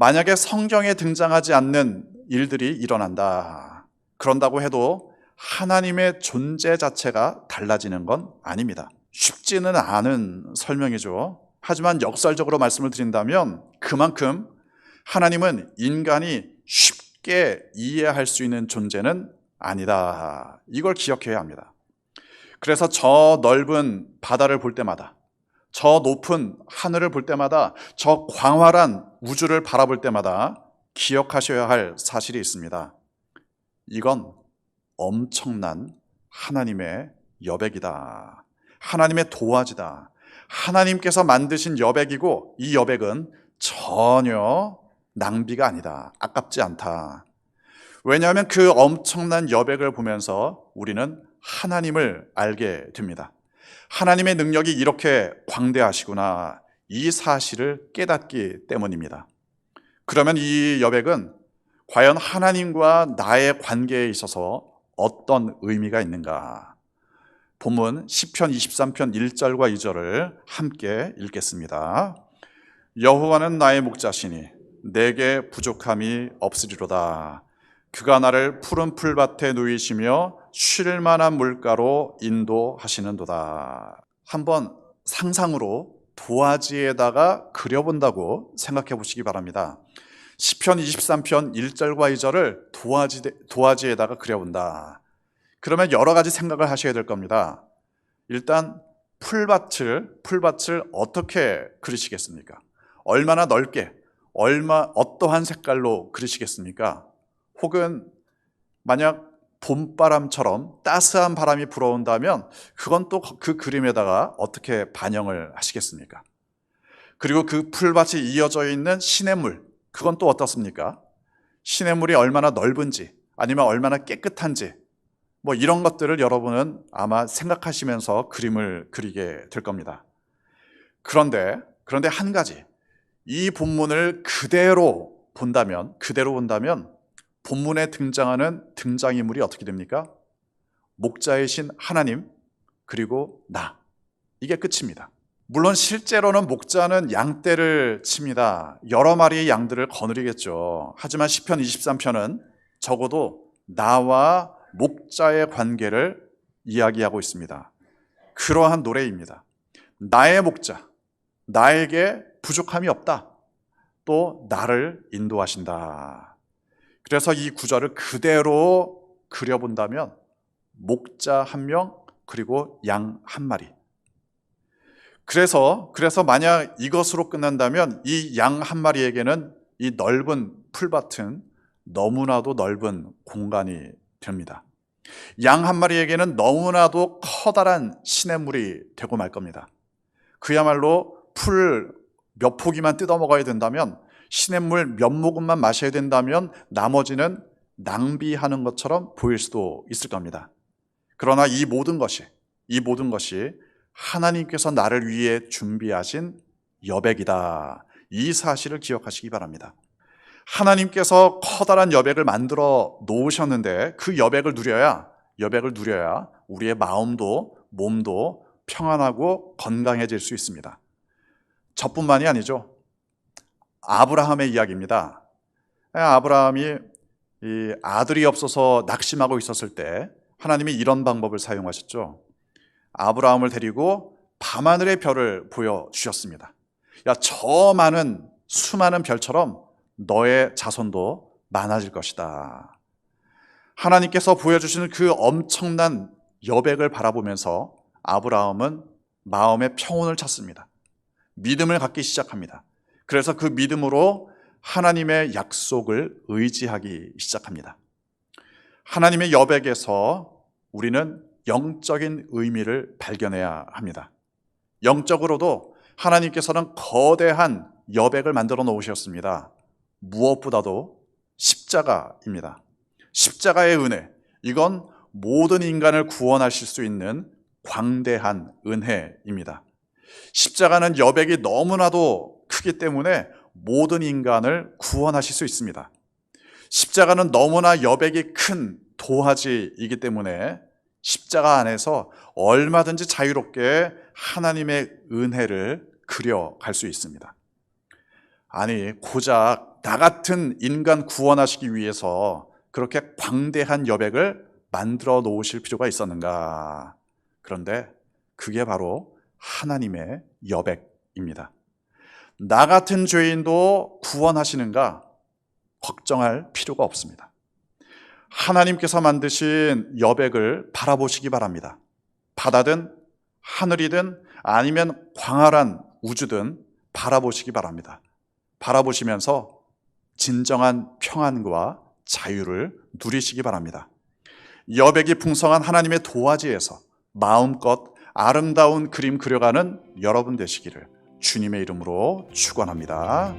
만약에 성경에 등장하지 않는 일들이 일어난다. 그런다고 해도 하나님의 존재 자체가 달라지는 건 아닙니다. 쉽지는 않은 설명이죠. 하지만 역설적으로 말씀을 드린다면 그만큼 하나님은 인간이 쉽게 이해할 수 있는 존재는 아니다. 이걸 기억해야 합니다. 그래서 저 넓은 바다를 볼 때마다, 저 높은 하늘을 볼 때마다, 저 광활한 우주를 바라볼 때마다 기억하셔야 할 사실이 있습니다. 이건 엄청난 하나님의 여백이다. 하나님의 도화지다. 하나님께서 만드신 여백이고 이 여백은 전혀 낭비가 아니다. 아깝지 않다. 왜냐하면 그 엄청난 여백을 보면서 우리는 하나님을 알게 됩니다. 하나님의 능력이 이렇게 광대하시구나. 이 사실을 깨닫기 때문입니다. 그러면 이 여백은 과연 하나님과 나의 관계에 있어서 어떤 의미가 있는가? 본문 시편 23편 1절과 2절을 함께 읽겠습니다. 여호와는 나의 목자시니 내게 부족함이 없으리로다. 그가 나를 푸른 풀밭에 누이시며 쉴 만한 물가로 인도하시는도다. 한번 상상으로 도화지에다가 그려본다고 생각해 보시기 바랍니다. 시편 23편 1절과 2절을 도화지에다가 그려본다. 그러면 여러 가지 생각을 하셔야 될 겁니다. 일단 풀밭을 어떻게 그리시겠습니까? 얼마나 넓게, 어떠한 색깔로 그리시겠습니까? 혹은 만약 봄바람처럼 따스한 바람이 불어온다면 그건 또 그 그림에다가 어떻게 반영을 하시겠습니까? 그리고 그 풀밭이 이어져 있는 시냇물, 그건 또 어떻습니까? 시냇물이 얼마나 넓은지 아니면 얼마나 깨끗한지 이런 것들을 여러분은 아마 생각하시면서 그림을 그리게 될 겁니다. 그런데 한 가지, 이 본문을 그대로 본다면 본문에 등장하는 등장인물이 어떻게 됩니까? 목자이신 하나님 그리고 나, 이게 끝입니다. 물론 실제로는 목자는 양떼를 칩니다. 여러 마리의 양들을 거느리겠죠. 하지만 시편 23편은 적어도 나와 목자의 관계를 이야기하고 있습니다. 그러한 노래입니다. 나의 목자, 나에게 부족함이 없다. 또 나를 인도하신다. 그래서 이 구절을 그대로 그려본다면 목자 한 명 그리고 양 한 마리. 그래서 만약 이것으로 끝난다면 이 양 한 마리에게는 이 넓은 풀밭은 너무나도 넓은 공간이 됩니다. 양 한 마리에게는 너무나도 커다란 시냇물이 되고 말 겁니다. 그야말로 풀 몇 포기만 뜯어 먹어야 된다면, 시냇물 몇 모금만 마셔야 된다면 나머지는 낭비하는 것처럼 보일 수도 있을 겁니다. 그러나 이 모든 것이 하나님께서 나를 위해 준비하신 여백이다. 이 사실을 기억하시기 바랍니다. 하나님께서 커다란 여백을 만들어 놓으셨는데 그 여백을 누려야 우리의 마음도 몸도 평안하고 건강해질 수 있습니다. 저뿐만이 아니죠. 아브라함의 이야기입니다. 아브라함이 이 아들이 없어서 낙심하고 있었을 때 하나님이 이런 방법을 사용하셨죠. 아브라함을 데리고 밤하늘의 별을 보여주셨습니다. 야, 저 수많은 별처럼 너의 자손도 많아질 것이다. 하나님께서 보여주시는 그 엄청난 여백을 바라보면서 아브라함은 마음의 평온을 찾습니다. 믿음을 갖기 시작합니다. 그래서 그 믿음으로 하나님의 약속을 의지하기 시작합니다. 하나님의 여백에서 우리는 영적인 의미를 발견해야 합니다. 영적으로도 하나님께서는 거대한 여백을 만들어 놓으셨습니다. 무엇보다도 십자가입니다. 십자가의 은혜, 이건 모든 인간을 구원하실 수 있는 광대한 은혜입니다. 십자가는 여백이 너무나도 크기 때문에 모든 인간을 구원하실 수 있습니다. 십자가는 너무나 여백이 큰 도화지이기 때문에 십자가 안에서 얼마든지 자유롭게 하나님의 은혜를 그려갈 수 있습니다. 아니, 고작 나 같은 인간 구원하시기 위해서 그렇게 광대한 여백을 만들어 놓으실 필요가 있었는가? 그런데 그게 바로 하나님의 여백입니다. 나 같은 죄인도 구원하시는가? 걱정할 필요가 없습니다. 하나님께서 만드신 여백을 바라보시기 바랍니다. 바다든 하늘이든 아니면 광활한 우주든 바라보시기 바랍니다. 바라보시면서 진정한 평안과 자유를 누리시기 바랍니다. 여백이 풍성한 하나님의 도화지에서 마음껏 아름다운 그림 그려가는 여러분 되시기를 주님의 이름으로 축원합니다.